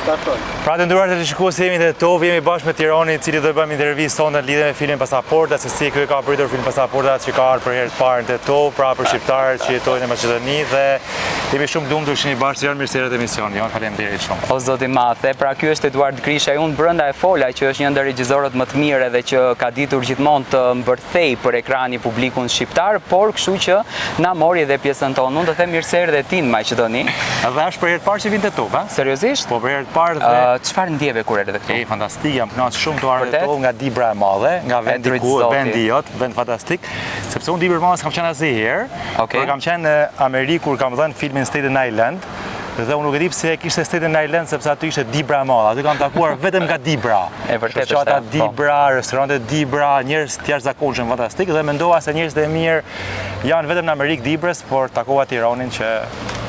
Pra të nderuar televizionistë, jemi në Tov, jemi bashkë me Tirani, i cili do të bëjmë intervistë sonte lidhur me filmin Pasaporta, se si ky ka pritur film Pasaporta që ka ardhur për herë të parë në Tov, pra për shqiptarët që jetojnë në Maqedoni dhe jemi shumë lumtur që jeni bashkë janë mirëserët e emisionit. Jan, faleminderit shumë. O zoti i madh, pra ky është Eduard Grisha, unë brenda e fola që është një ndër regjizorët më të mirë edhe që ka ditur gjithmonë të mbërthej për ekrani publikun shqiptar, por kështu që na mori edhe pjesën tonë. Unë do të them mirëserët e ti në Maqedoni. Edhe është për herë të parë që vjen te Tov, a? Seriozisht? Po për herë të parë dhe çfarë ndjeve kur erdhe këtu? Fantastik, jam kënaqur shumë të ardhur këtu nga Dibra e Madhe, nga vendi jot, vend fantastik, sepse unë Dibra e Madhe s'kam qenë asnjëherë, por kam qenë në Amerikë kur kam dhënë filmin Staten Island. Dhe unë nuk e di pse kishte Staten Island sepse aty ishte Dibra e Madhe. Aty kam takuar vetëm nga Dibra. E vërtetë është. Shoqata Dibra, restorantet Dibra, njerëz të jashtëzakonshëm fantastik dhe mendova se njerëzit e mirë janë vetëm në Amerikë Dibrës, por takova Tiranin që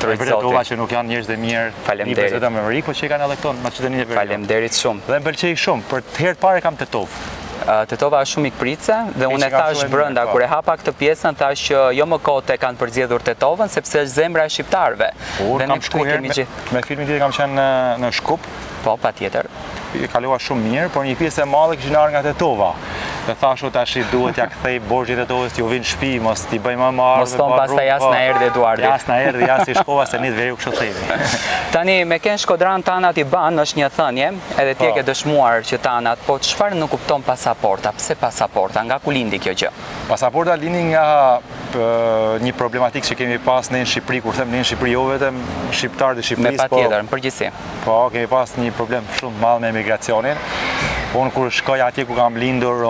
vërtetova që nuk janë njerëz të mirë Dibrës vetëm në Amerikë, por që kanë edhe këto në Maqedoninë e Veriut. Faleminderit shumë. Dhe më pëlqej shumë, për të herë të parë kam te Tov. Tetova është shumë ikpritse dhe unë e thash brenda kur e hapa këtë pjesën thash që jo më kote kanë përzgjedhur Tetovën sepse është zemra e shqiptarëve. Dhe kam shkuar me filmin tjetër kam qenë në Shkup. Po, patjetër. Kalova shumë mirë, por një pjesë e madhe kishin ardhur nga Tetova. Dhe thashu tash duhet ja kthej borxhin e Tetovës, t'ju vinë në shtëpi, mos t'i bëj më marrë. Mos ton pastaj jas na erdhi Eduardi. Jas na erdhi, jas i shkova se nit veriu kështu themi. Tani me Ken Shkodran Tanat i ban është një thënie, edhe ti e ke dëshmuar që Tanat, po çfarë nuk kupton pasaporta? Pse pasaporta? Nga ku lindi kjo gjë? Pasaporta lindi nga një problematikë që kemi pas ne në Shqipëri, kur them ne në Shqipëri jo vetëm shqiptarët e Shqipërisë, me patjetër, në përgjithësi. Po, kemi pas një problem shumë të madh me emigracionin. Unë kur shkoj atje ku kam lindur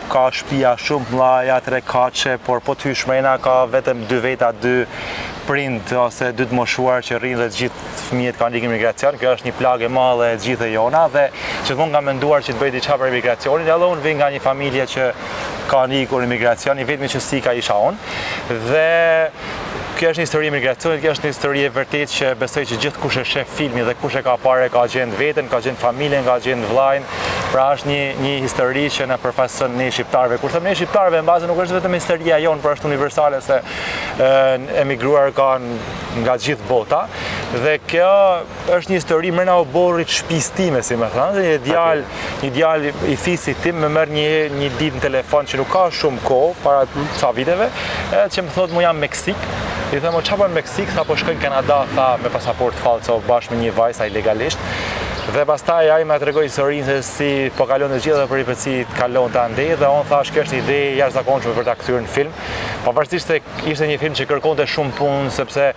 ka shtëpia shumë të mëdha, 3 kaçe, por po të hysh mrena ka vetëm 2 veta, 2 prind ose 2 të moshuar që rrinë dhe të gjithë fëmijët kanë ikë emigracion. Kjo është një plagë e madhe e gjithë e jona dhe gjithmonë kam menduar që të bëj diçka për emigracionin, edhe unë vi nga një familje që kanë ikur emigracion, i vetmi që si ka isha unë. Dhe kjo është një histori e emigracionit, kjo është një histori e vërtetë që besoj që gjithkush e sheh filmin dhe kush e ka parë ka gjend veten, ka gjend familjen, ka gjend vllajin. Pra është një histori që na përfaqëson ne shqiptarëve. Kur them ne shqiptarëve, në bazë nuk është vetëm historia jonë, por është universale se emigruar kanë nga gjithë bota. Dhe kjo është një histori mrena oborrit shtëpisë time, si më thënë, një djalë i fisit tim më merr një ditë në telefon që nuk ka shumë kohë para ca viteve, që më thotë mu jam Meksik. I them, o çfarë bën Meksik? Tha po shkojnë në Kanada, tha me pasaport falso bashkë me një vajzë ilegalisht. Dhe pastaj ai më tregoi historinë se si po kalon të gjitha peripecitë kalon ta ndej dhe unë thash kjo është ide jashtëzakonshme për ta kthyer në film. Pavarësisht se ishte një film që kërkonte shumë punë sepse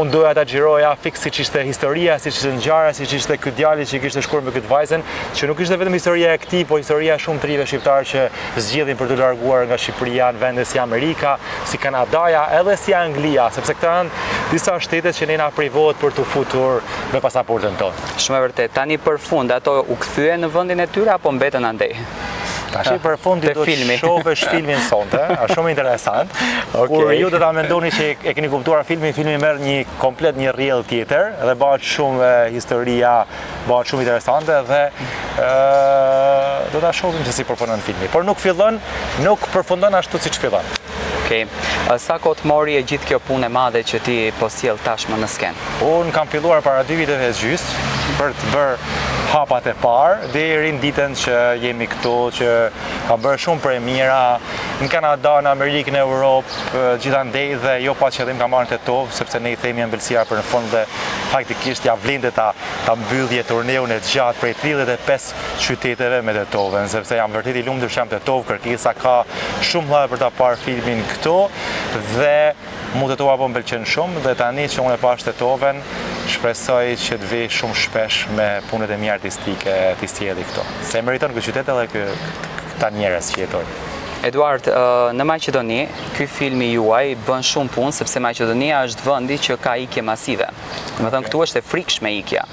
unë doja ta xhiroja fiks siç ishte historia, siç ishte ngjarja, siç ishte ky djalë që kishte shkuar me këtë vajzën, që nuk ishte vetëm historia e këtij, po historia shumë të rive shqiptar që zgjedhin për të larguar nga Shqipëria në vende si Amerika, si Kanadaja, edhe si Anglia, sepse këto janë disa shtete që ne na privohet për të futur me pasaportën tonë. Shumë e vërtetë. Tani për fund ato u kthyen në vendin e tyre apo mbetën andej? Tash për fund do të shohësh filmin sonte, është shumë interesant. Kur ju do ta mendoni që e keni kuptuar filmi merr një komplet një rrjedhë tjetër dhe bëhet shumë historia, bëhet shumë interesante dhe do ta shohim se si përfundon filmi. Por nuk përfundon ashtu siç fillon. Okej. Sa kohë të mori e gjithë kjo punë e madhe që ti po sjell tashmë në sken? Unë kam filluar para 2 viteve e gjys për të bërë hapat e parë deri në ditën që jemi këtu, që kam bërë shumë premiera në Kanada, në Amerikë, në Europë, gjithandej dhe jo pa qëllim kam marrë në Tetov, sepse ne i themi ëmbëlsira për në fund dhe faktikisht ja vlinte ta mbyllje turneun e gjatë prej 35 qyteteve me Tetovën, sepse jam vërtet i lumtur që jam Tetov, kërkesa ka shumë mëdha për ta parë filmin këtu dhe mu Tetova po më pëlqen shumë dhe tani që unë e pash Tetovën, shpresoj që të vi shumë shpesh me punët e mia artistike të sjellë këto. Se meriton ky qytet edhe këta njerëz që jetojnë. Eduard, në Maqedoni, ky filmi juaj bën shumë punë sepse Maqedonia është vendi që ka ikje masive. Domethënë këtu është e frikshme ikja.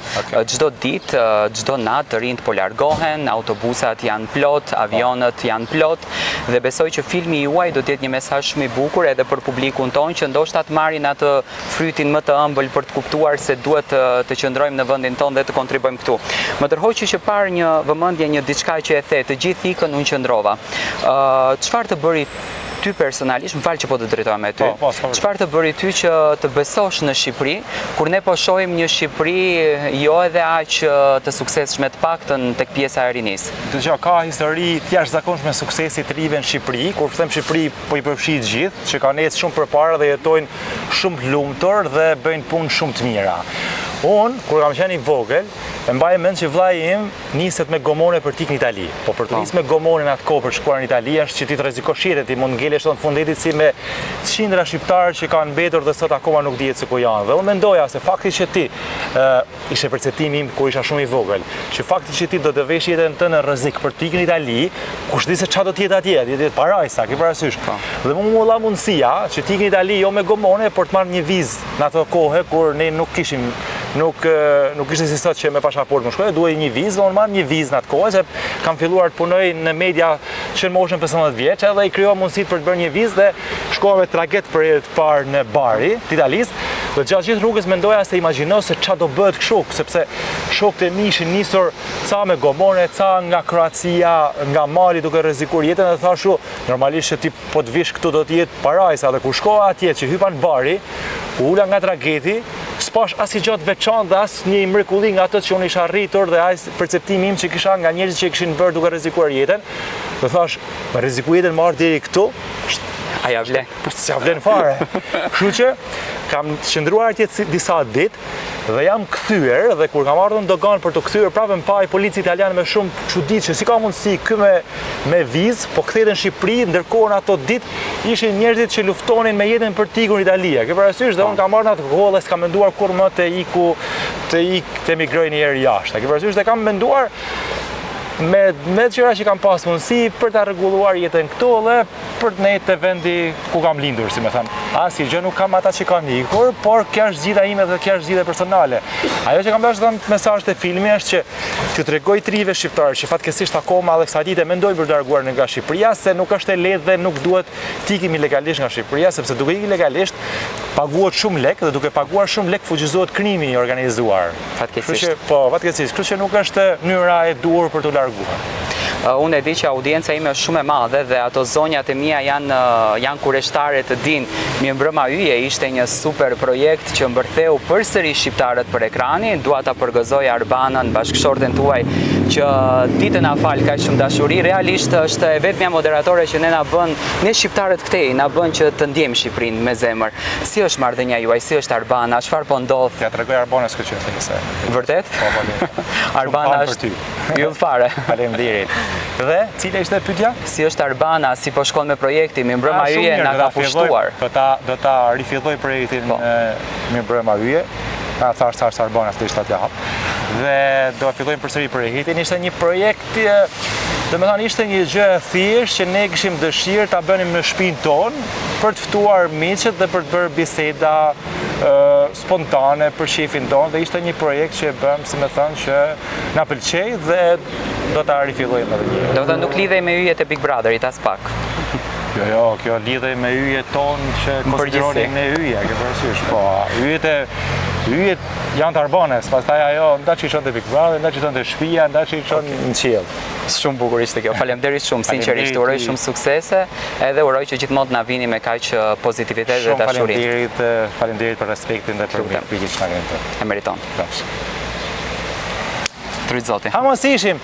Çdo ditë, çdo natë të rinjt po largohen, autobusat janë plot, avionët janë plot dhe besoj që filmi juaj do të jetë një mesazh shumë i bukur edhe për publikun tonë që ndoshta të marrin atë frytin më të ëmbël për të kuptuar se duhet të qëndrojmë në vendin tonë dhe të kontribuojmë këtu. Më tërhoqi që parë një vëmendje, një diçka që e the, të gjithë ikën, unë qëndrova. çfarë të bëri ty personalisht, më fal që po të drejtoja me ty. Po, Çfarë të bëri ty që të besosh në Shqipëri, kur ne po shohim një Shqipëri jo edhe aq të suksesshme, të paktën tek pjesa e rinisë? Dëgjoj, ka histori të jashtëzakonshme suksesit të rive në Shqipëri, kur them Shqipëri po i përfshi të gjithë, që kanë ecë shumë përpara dhe jetojnë shumë të lumtur dhe bëjnë punë shumë të mira. Unë, kur kam qenë i vogël, e mbaj mend që vllai im niset me gomone për tik në Itali. Po për të nisë me gomone në atë kohë për shkuar në Itali është që ti të rrezikosh jetën, ti mund ngelesh në fundetit si me qindra shqiptarë që kanë mbetur dhe sot akoma nuk dihet se ku janë. Dhe unë mendoja se fakti që ti ishte perceptimi im kur isha shumë i vogël, që fakti që ti do të vesh jetën tënde në rrezik për të ikën në Itali, kush di se çfarë do të jetë atje, do të jetë parajsa, ke parasysh. Dhe mua la mundësia që ti ikën në Itali jo me gomone, por të marr një vizë në ato kohë kur ne nuk kishim nuk ishte si sot që me pasaport më shkoj, duhej një vizë, dhe unë marr një vizë në atë kohë, se kam filluar të punoj në media që në moshën 15 vjeç, edhe i krijova mundësitë për të bërë një vizë dhe shkova me traget për herë të parë në Bari, të Italisë, dhe gjatë gjithë rrugës mendoja se imagjino se ç'a do bëhet kështu, sepse shokët e mi ishin nisur ca me gomone, ca nga Kroacia, nga Mali duke rrezikuar jetën, dhe thashu, normalisht që ti po të vish këtu do të jetë parajsa, dhe kur shkova atje që hypa në Bari, ula nga trageti, s'pash as i gjatë veçantë dhe as një mrekulli nga ato që unë isha arritur dhe as perceptimi im që kisha nga njerëzit që kishin bërë duke rrezikuar jetën. Dhe thash, me rreziku jetën marr deri këtu, A ja vlen? s'ja vlen fare. Kështu që kam qëndruar atje disa ditë dhe jam kthyer dhe kur kam ardhur në dogan për të kthyer prapë më pa i polici italiane me shumë çuditë që si ka mundësi ky me vizë, po kthehet në Shqipëri, ndërkohë në ato ditë ishin njerëzit që luftonin me jetën për të ikur në Itali. Ke parasysh dhe unë kam marrë në atë kohë dhe s'kam menduar kur më të emigroj një herë jashtë. Ke parasysh dhe kam menduar me gjëra që kam pas mundësi për ta rregulluar jetën këtu dhe për të nejtë të vendi ku kam lindur, si me thënë. Asnjë gjë nuk kam ata që kanë ikur, por kjo është zgjidhja ime dhe kjo është zgjidhja personale. Ajo që kam dashur të them mesazhet e filmit është që t'ju tregoj të rive shqiptarë që fatkeqësisht akoma edhe kësaj dite mendojnë për të larguar nga Shqipëria, se nuk është e lehtë dhe nuk duhet të ikim ilegalisht nga Shqipëria, sepse duke ikur ilegalisht paguhet shumë lek dhe duke paguar shumë lek fuqizohet krimi i organizuar. Fatkeqësisht. Po, fatkeqësisht. Kështu që nuk është mënyra e duhur për të larguar. Unë e di që audienca ime është shumë e madhe dhe ato zonjat e mia janë kureshtare të dinë. Mirëmbrëma yje ishte një super projekt që mbërtheu përsëri shqiptarët për ekrani. Dua ta përgëzoj Arbanën, bashkëshorten tuaj, që ditën na fal kaq shumë dashuri. Realisht është e vetmja moderatore që ne shqiptarët këtej na bën që të ndjejmë Shqipërinë me zemër. Si është marrëdhënia juaj? Si është Arbana? Çfarë po ndodh? Ja tregoj Arbanës këtë që thënë se. Vërtet? Po, vërtet. Arbana është ju fare. Faleminderit. Dhe cila ishte pyetja? Si është Arbana, si po shkon me projekti, Mirëmbrëma yje na ka pushtuar. Do ta rifilloj projektin Mirëmbrëma yje. Thash Arbana s'do ishte atje hap. Dhe do ta fillojmë përsëri projektin. Ishte një projekt, domethënë ishte një gjë e thjeshtë që ne kishim dëshirë ta bënim në shtëpinë tonë për të ftuar miqët dhe për të bërë biseda spontane për shefin tonë, dhe ishte një projekt që e bëm, si me thënë, që na pëlqej dhe do ta rifillojmë edhe një herë. Do të thënë nuk lidhej me yjet e Big Brotherit as pak. Jo, kjo lidhej me yjet tonë që konsideronin ne yje, ke parasysh, po. Yjet janë të Arbanës, pastaj ajo nda që i çon te Big Brother, nda që i çon te shtëpia, nda që i çon në qiell. Shumë bukur ishte kjo. Faleminderit shumë, sinqerisht, uroj shumë suksese, edhe uroj që gjithmonë të na vini me kaq pozitivitet dhe dashuri. Faleminderit për respektin dhe për mirëpritjen që na keni. E meriton. Bravo. Tryt zoti. Ha mos ishim.